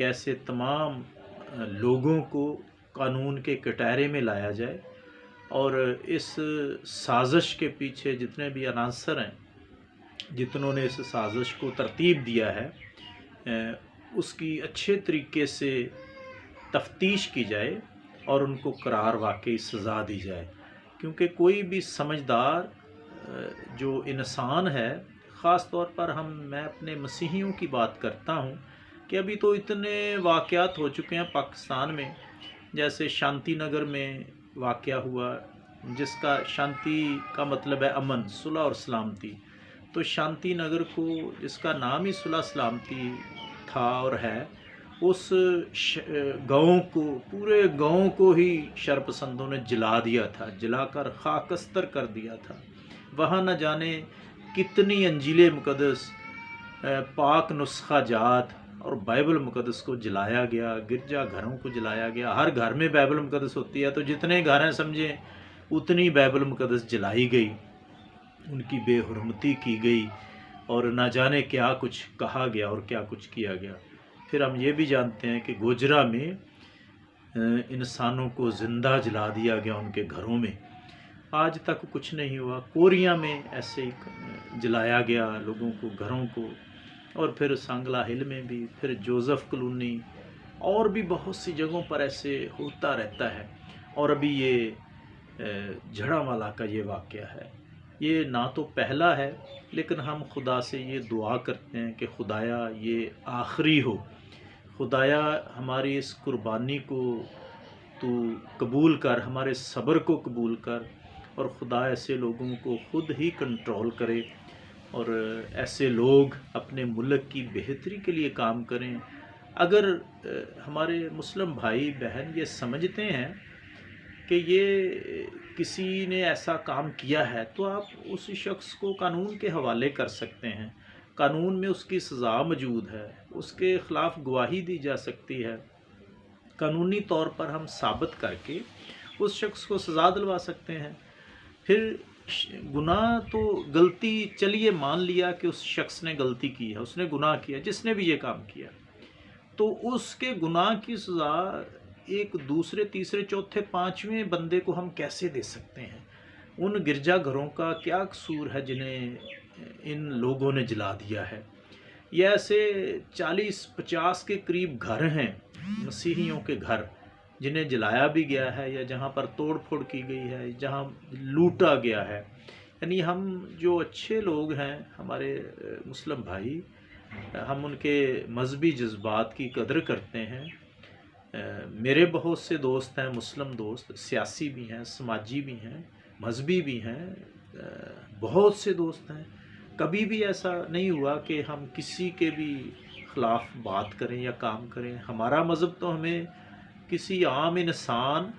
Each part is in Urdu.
کہ ایسے تمام لوگوں کو قانون کے کٹہرے میں لایا جائے، اور اس سازش کے پیچھے جتنے بھی عناصر ہیں، جتنوں نے اس سازش کو ترتیب دیا ہے، اس کی اچھے طریقے سے تفتیش کی جائے اور ان کو قرار واقعی سزا دی جائے، کیونکہ کوئی بھی سمجھدار جو انسان ہے، خاص طور پر میں اپنے مسیحیوں کی بات کرتا ہوں کہ ابھی تو اتنے واقعات ہو چکے ہیں پاکستان میں، جیسے شانتی نگر میں واقعہ ہوا، جس کا شانتی کا مطلب ہے امن، صلح اور سلامتی، تو شانتی نگر کو، جس کا نام ہی صلح سلامتی تھا اور ہے، اس گاؤں کو، پورے گاؤں کو ہی شرپسندوں نے جلا دیا تھا، جلا کر خاکستر کر دیا تھا۔ وہاں نہ جانے کتنی انجیل مقدس، پاک نسخہ جات اور بائبل مقدس کو جلایا گیا، گرجا گھروں کو جلایا گیا۔ ہر گھر میں بائبل مقدس ہوتی ہے، تو جتنے گھر ہیں سمجھیں اتنی بائبل مقدس جلائی گئی، ان کی بے حرمتی کی گئی، اور نہ جانے کیا کچھ کہا گیا اور کیا کچھ کیا گیا۔ پھر ہم یہ بھی جانتے ہیں کہ گوجرا میں انسانوں کو زندہ جلا دیا گیا ان کے گھروں میں، آج تک کچھ نہیں ہوا۔ کوریا میں ایسے ہی جلایا گیا لوگوں کو، گھروں کو، اور پھر سانگلا ہل میں بھی، پھر جوزف کلونی، اور بھی بہت سی جگہوں پر ایسے ہوتا رہتا ہے۔ اور ابھی یہ جھڑاوالا کا یہ واقعہ ہے، یہ نہ تو پہلا ہے، لیکن ہم خدا سے یہ دعا کرتے ہیں کہ خدایا یہ آخری ہو، خدایا ہماری اس قربانی کو تو قبول کر، ہمارے صبر کو قبول کر، اور خدا ایسے لوگوں کو خود ہی کنٹرول کرے، اور ایسے لوگ اپنے ملک کی بہتری کے لیے کام کریں۔ اگر ہمارے مسلم بھائی بہن یہ سمجھتے ہیں کہ یہ کسی نے ایسا کام کیا ہے، تو آپ اس شخص کو قانون کے حوالے کر سکتے ہیں، قانون میں اس کی سزا موجود ہے، اس کے خلاف گواہی دی جا سکتی ہے، قانونی طور پر ہم ثابت کر کے اس شخص کو سزا دلوا سکتے ہیں۔ پھر گناہ تو غلطی، چلیے مان لیا کہ اس شخص نے غلطی کی ہے، اس نے گناہ کیا، جس نے بھی یہ کام کیا، تو اس کے گناہ کی سزا ایک دوسرے، تیسرے، چوتھے، پانچویں بندے کو ہم کیسے دے سکتے ہیں؟ ان گرجا گھروں کا کیا قصور ہے جنہیں ان لوگوں نے جلا دیا ہے؟ یہ ایسے 40-50 کے قریب گھر ہیں، مسیحیوں کے گھر، جنہیں جلایا بھی گیا ہے، یا جہاں پر توڑ پھوڑ کی گئی ہے، جہاں لوٹا گیا ہے۔ یعنی ہم جو اچھے لوگ ہیں، ہمارے مسلم بھائی، ہم ان کے مذہبی جذبات کی قدر کرتے ہیں۔ میرے بہت سے دوست ہیں، مسلم دوست، سیاسی بھی ہیں، سماجی بھی ہیں، مذہبی بھی ہیں، بہت سے دوست ہیں۔ کبھی بھی ایسا نہیں ہوا کہ ہم کسی کے بھی خلاف بات کریں یا کام کریں۔ ہمارا مذہب تو ہمیں کسی عام انسان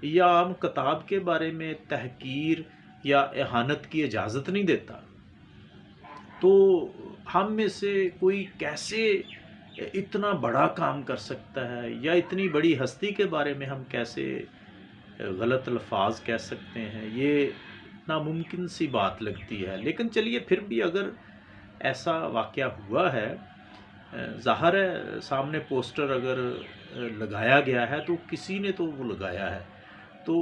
یا عام کتاب کے بارے میں تحقیر یا اہانت کی اجازت نہیں دیتا۔ تو ہم میں سے کوئی کیسے اتنا بڑا کام کر سکتا ہے، یا اتنی بڑی ہستی کے بارے میں ہم کیسے غلط الفاظ کہہ سکتے ہیں؟ یہ ناممکن سی بات لگتی ہے۔ لیکن چلیے پھر بھی اگر ایسا واقعہ ہوا ہے، ظاہر ہے سامنے پوسٹر اگر لگایا گیا ہے تو کسی نے تو وہ لگایا ہے، تو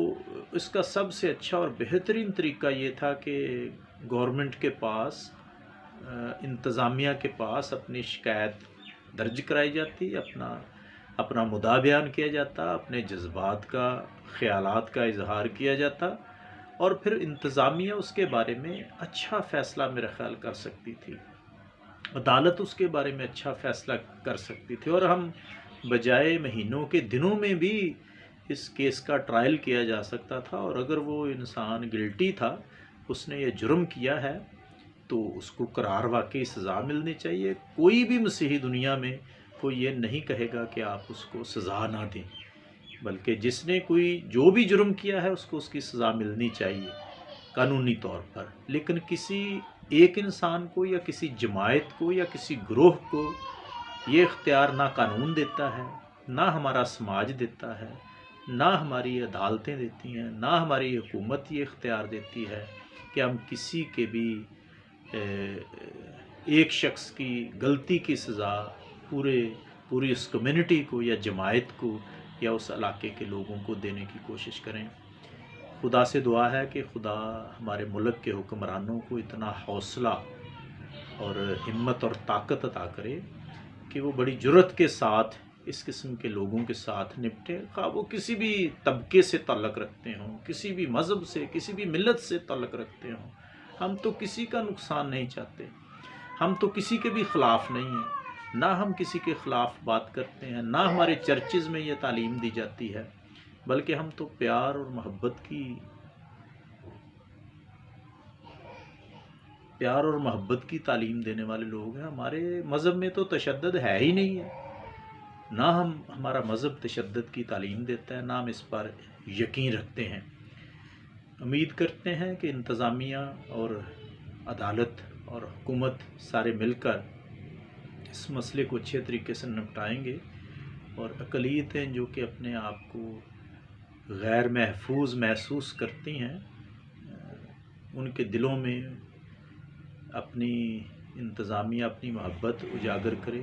اس کا سب سے اچھا اور بہترین طریقہ یہ تھا کہ گورنمنٹ کے پاس، انتظامیہ کے پاس اپنی شکایت درج کرائی جاتی، اپنا مدعا بیان کیا جاتا، اپنے جذبات کا، خیالات کا اظہار کیا جاتا، اور پھر انتظامیہ اس کے بارے میں اچھا فیصلہ میرا خیال کر سکتی تھی، عدالت اس کے بارے میں اچھا فیصلہ کر سکتی تھی، اور ہم بجائے مہینوں کے دنوں میں بھی اس کیس کا ٹرائل کیا جا سکتا تھا، اور اگر وہ انسان گلٹی تھا، اس نے یہ جرم کیا ہے، تو اس کو قرار واقعی سزا ملنی چاہیے۔ کوئی بھی مسیحی دنیا میں کوئی یہ نہیں کہے گا کہ آپ اس کو سزا نہ دیں، بلکہ جس نے جو بھی جرم کیا ہے اس کو اس کی سزا ملنی چاہیے قانونی طور پر۔ لیکن کسی ایک انسان کو یا کسی جماعت کو یا کسی گروہ کو یہ اختیار نہ قانون دیتا ہے، نہ ہمارا سماج دیتا ہے، نہ ہماری عدالتیں دیتی ہیں، نہ ہماری حکومت یہ اختیار دیتی ہے کہ ہم کسی کے بھی ایک شخص کی غلطی کی سزا پورے پوری اس کمیونٹی کو یا جماعت کو یا اس علاقے کے لوگوں کو دینے کی کوشش کریں۔ خدا سے دعا ہے کہ خدا ہمارے ملک کے حکمرانوں کو اتنا حوصلہ اور ہمت اور طاقت عطا کرے کہ وہ بڑی جرأت کے ساتھ اس قسم کے لوگوں کے ساتھ نپٹے، خواہ وہ کسی بھی طبقے سے تعلق رکھتے ہوں، کسی بھی مذہب سے، کسی بھی ملت سے تعلق رکھتے ہوں۔ ہم تو کسی کا نقصان نہیں چاہتے، ہم تو کسی کے بھی خلاف نہیں ہیں، نہ ہم کسی کے خلاف بات کرتے ہیں، نہ ہمارے چرچز میں یہ تعلیم دی جاتی ہے، بلکہ ہم تو پیار اور محبت کی تعلیم دینے والے لوگ ہیں۔ ہمارے مذہب میں تو تشدد ہے ہی نہیں ہے، نہ ہمارا مذہب تشدد کی تعلیم دیتا ہے، نہ ہم اس پر یقین رکھتے ہیں۔ امید کرتے ہیں کہ انتظامیہ اور عدالت اور حکومت سارے مل کر اس مسئلے کو اچھے طریقے سے نپٹائیں گے، اور اقلیتیں جو کہ اپنے آپ کو غیر محفوظ محسوس کرتی ہیں، ان کے دلوں میں اپنی انتظامیہ اپنی محبت اجاگر کرے،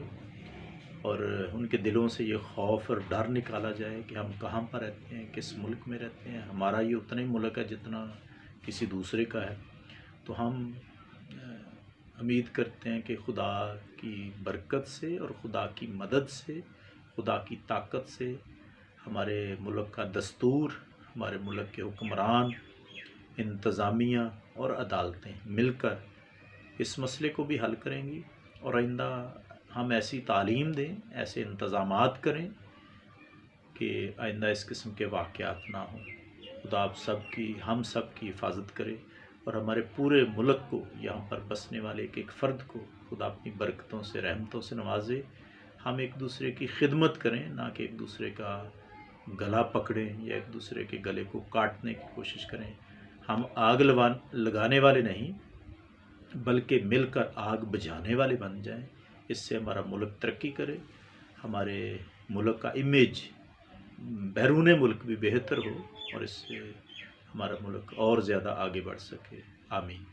اور ان کے دلوں سے یہ خوف اور ڈر نکالا جائے کہ ہم کہاں پر رہتے ہیں، کس ملک میں رہتے ہیں، ہمارا یہ اتنا ہی ملک ہے جتنا کسی دوسرے کا ہے۔ تو ہم امید کرتے ہیں کہ خدا کی برکت سے اور خدا کی مدد سے، خدا کی طاقت سے ہمارے ملک کا دستور، ہمارے ملک کے حکمران، انتظامیہ اور عدالتیں مل کر اس مسئلے کو بھی حل کریں گی، اور آئندہ ہم ایسی تعلیم دیں، ایسے انتظامات کریں کہ آئندہ اس قسم کے واقعات نہ ہوں۔ خدا آپ سب کی، ہم سب کی حفاظت کرے، اور ہمارے پورے ملک کو، یہاں پر بسنے والے ایک ایک فرد کو خدا اپنی برکتوں سے، رحمتوں سے نوازے۔ ہم ایک دوسرے کی خدمت کریں، نہ کہ ایک دوسرے کا گلا پکڑیں یا ایک دوسرے کے گلے کو کاٹنے کی کوشش کریں۔ ہم آگ لگانے والے نہیں، بلکہ مل کر آگ بجھانے والے بن جائیں۔ اس سے ہمارا ملک ترقی کرے، ہمارے ملک کا امیج بیرون ملک بھی بہتر ہو، اور اس سے ہمارا ملک اور زیادہ آگے بڑھ سکے۔ آمین۔